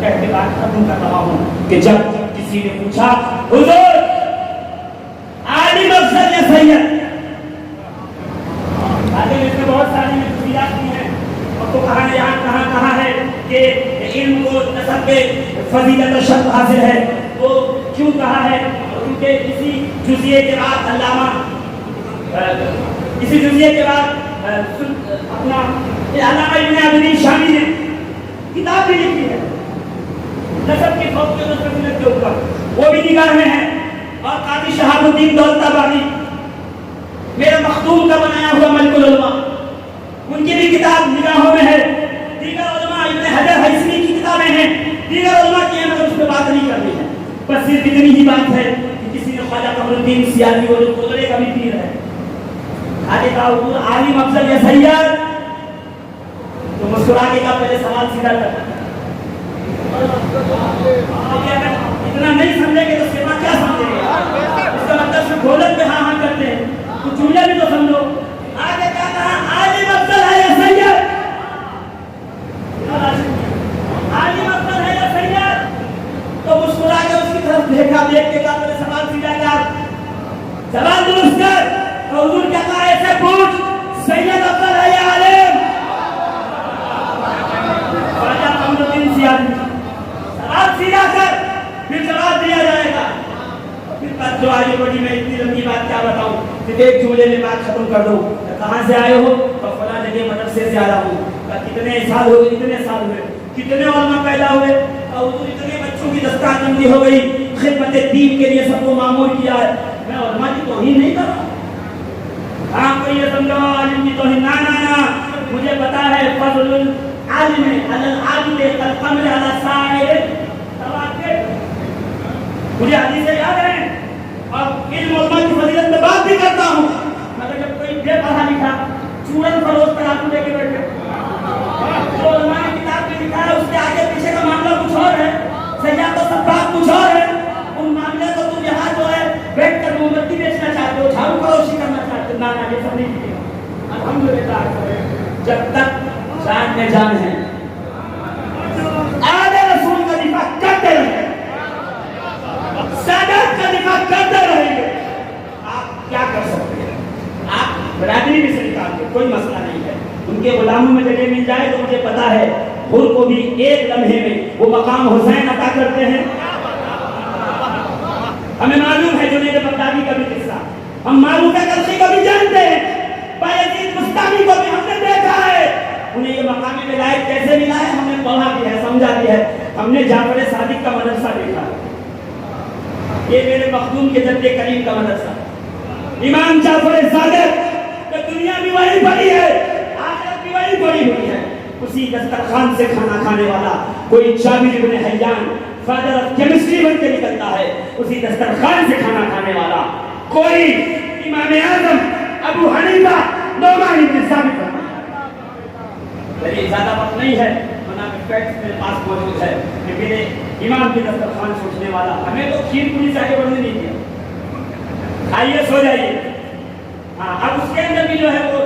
کہہ کے بات ختم کر رہا ہوں کہ جب کسی نے پوچھا حضور عالم افضل یا سید، آگے اس میں بہت ساری تفصیلات کی ہیں، اور تو کہاں یہاں کہاں ہے کہ علم کو نسب پہ فضیلت شرف حاصل ہے، وہ کیوں کہا ہے؟ کیونکہ اسی جزیے کے بعد اپنا علامہ ابن عابدین شامی نے کتاب بھی لکھی ہے نسب کی فوقیت اور فضیلت کے اوپر، وہ بھی نگاہ میں ہے. اور قاضی شہاب الدین دولت آبادی میرے مخدوم کا بنایا ہوا ملک العلماء، ان کی بھی کتاب نگاہوں میں ہے. دیگر علماء ابن حجر حیثمی کی کتابیں ہیں، دیگر علماء کی ہیں، مگر اس پہ بات نہیں کرنی ہے. بس صرف اتنی ہی بات ہے کہ کسی نے خواجہ قمر الدین سیاسی وہ جو قدرے کا بھی پیر ہے، آگے کہا حضور عالم افضل یا سید، تو مسکرا کے کہا پہلے سوال سیدھا کرنا. اتنا نہیں سمجھے گے تو سیما کیا سمجھے گے؟ اس کا مطلب صرف گولت پہ ہاں ہاں کرتے ہیں، تو جملے بھی تو سمجھو. آگے کیا کہا عالم افضل ہے یا سید، عالم افضل ہے یا سید، تو مسکرا کے اس کی طرف دیکھا، دیکھ کے کہا پہلے سوال سیدھا کر، سوال درست کر. تو حضور کیا کہا ایسے پوچھ سید افضل ہے یا عالم؟ خواجہ قمر الدین سیاسی سوال سیدھا کر، پھر جواب دیا جائے گا. پھر بات جو آگے بڑی، میں اتنی لمبی بات کیا بتاؤں، پھر ایک جملے میں بات ختم کر دوں. کہاں سے آئے ہو؟ تو فلاں جگہ مدرسے سے آیا ہوں. کتنے سال ہوئے؟ اتنے سال ہوئے. کتنے علماء پیدا ہوئے؟ اور اتنے بچوں کی دستار بندی ہو گئی، خدمت دین کے لیے سب کو معمور کیا ہے. میں علماء کی توہین نہیں کر رہا ہوں. آپ کو یہ سمجھو عالم کی توہین، نہ مجھے پتا ہے فضل العالم علی العابد کالقمر علی سائر الکواکب. مجھے حدیثیں یاد ہیں اور علم علماء کی فضیلت میں بات بھی کرتا ہوں، مگر جب کوئی بے پڑھا لکھا چورن فروش پر آپ لے کے بیٹھے، جو علماء نے کتاب میں لکھا ہے اس کے آگے پیچھے کا معاملہ کچھ اور ہے، سیاق و سباق کچھ اور ہے. ان معاملے کو تم یہاں جو ہے بیٹھ کر موم بتی بیچنا چاہتے ہو، جھاڑو فروشی کرنا چاہتے ہو. نہ یہ سب نہیں کیے. الحمدللہ جب تک جان میں جان ہے آل رسول کا دفاع کرتے رہیں، سادات کا دفاع کرتے رہیں گے. آپ کیا کر سکتے ہیں؟ آپ برادری میں سے نکال کے کوئی مسئلہ نہیں ہے. ان کے غلاموں میں جگہ مل جائے تو مجھے پتا ہے خود کو بھی ایک لمحے میں وہ مقام حسین عطا کرتے ہیں. ہمیں معلوم ہے جنید بغدادی کا بھی قصہ، ہم معروف کرشی کا بھی جانتے ہیں، بایزید بستانی کو بھی ہم نے دیکھا ہے. انہیں یہ مقام ولایت کیسے ملا ہے ہم نے پڑھا بھی ہے، سمجھا بھی ہے. ہم نے جعفر صادق کا مدرسہ دیکھا ہے، یہ میرے مخدوم کے جد کریم کا مدرسہ. امام جعفر صادق تو دنیا بھی وہی پڑی ہے، آخرت بھی وہی پڑی ہوئی ہے. اسی دسترخوان سے کھانا کھانے والا کوئی جابر بن حیان فادر آف کیمسٹری بن کے نکلتا ہے. اسی دسترخوان سے کھانا کھانے والا کوئی امام اعظم ابو حنیفہ نعمان بن ثابت بن. میری زیادہ وقت نہیں ہے، ورنہ فیکٹس میرے پاس موجود ہے کہ میرے امام کی دسترخوان سوچنے والا. ہمیں تو کھیر پوری سے آگے بڑھنے نہیں دیا. کھائیے سو جائیے. ہاں اب اس کے اندر بھی جو ہے وہ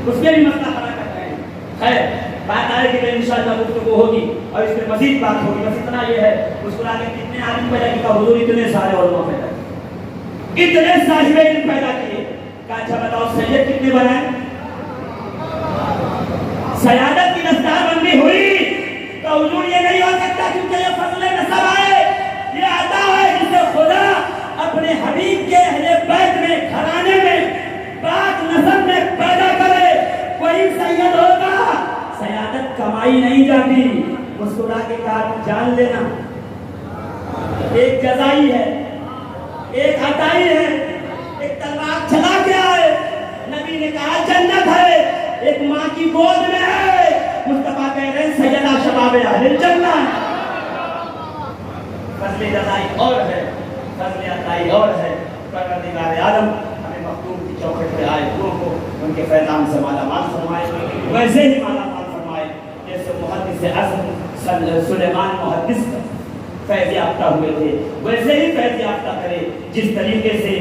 اس میں بھی مسئلہ کھڑا کر رہے ہیں. خیر بات آئے کہ انشاءاللہ گفتگو ہوگی اور اس پہ مزید بات ہوگی. بس اتنا یہ ہے اس کو آگے کتنے عالم پیدا کیا حضور، اتنے سارے علماء پیدا کیے، اتنے صاحب علم پیدا کیے. اچھا بتاؤ سید کتنے بنائے؟ سیادت کی دستار بندی ہوئی تو حضور یہ نہیں ہو سکتا کیونکہ یہ فضل نسب ہے، یہ عطا ہے جسے خدا اپنے حبیب کے اہل بیت میں گھرانے میں پاک نسب میں پیدا کرے. کوئی سید ہوگا، سیادت کمائی نہیں جاتی. مسکرا کے کہا جان لینا ایک جزائی ہے، ایک عطائی ہے. ایک تلوار چلا کے آئے، نبی نے کہا جنت ہے، ایک ماں کی گود میں ہے. مصطفیٰ کہہ رہے ہیں سیدہ شباب اہل الجنہ. فضل جزائی اور ہے، فضل عطائی اور ہے. پروردگار عالم ہمیں مخدوم کی چوکھٹ پہ آئے دور کو ان کے فیضان سے مالا مال فرمائے، ویسے ہی مالا مال فرمائے جیسے محدث اعظم سلیمان محدث فیض یافتہ ہوئے تھے، ویسے ہی فیض یافتہ کرے جس طریقے سے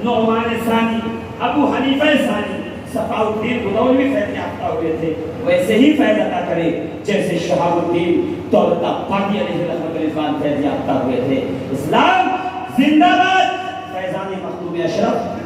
نعمان ثانی، ابو حنیفہ ثانی، صفاؤدین غنوی فیض یافتہ ہوئے تھے، ویسے ہی فیض عطا کرے جیسے شہاب الدین دولت آبادی علیہ رحمۃ اللہ فیض یافتہ ہوئے تھے۔ اسلام زندہ باد، فیضان مخدوم اشرف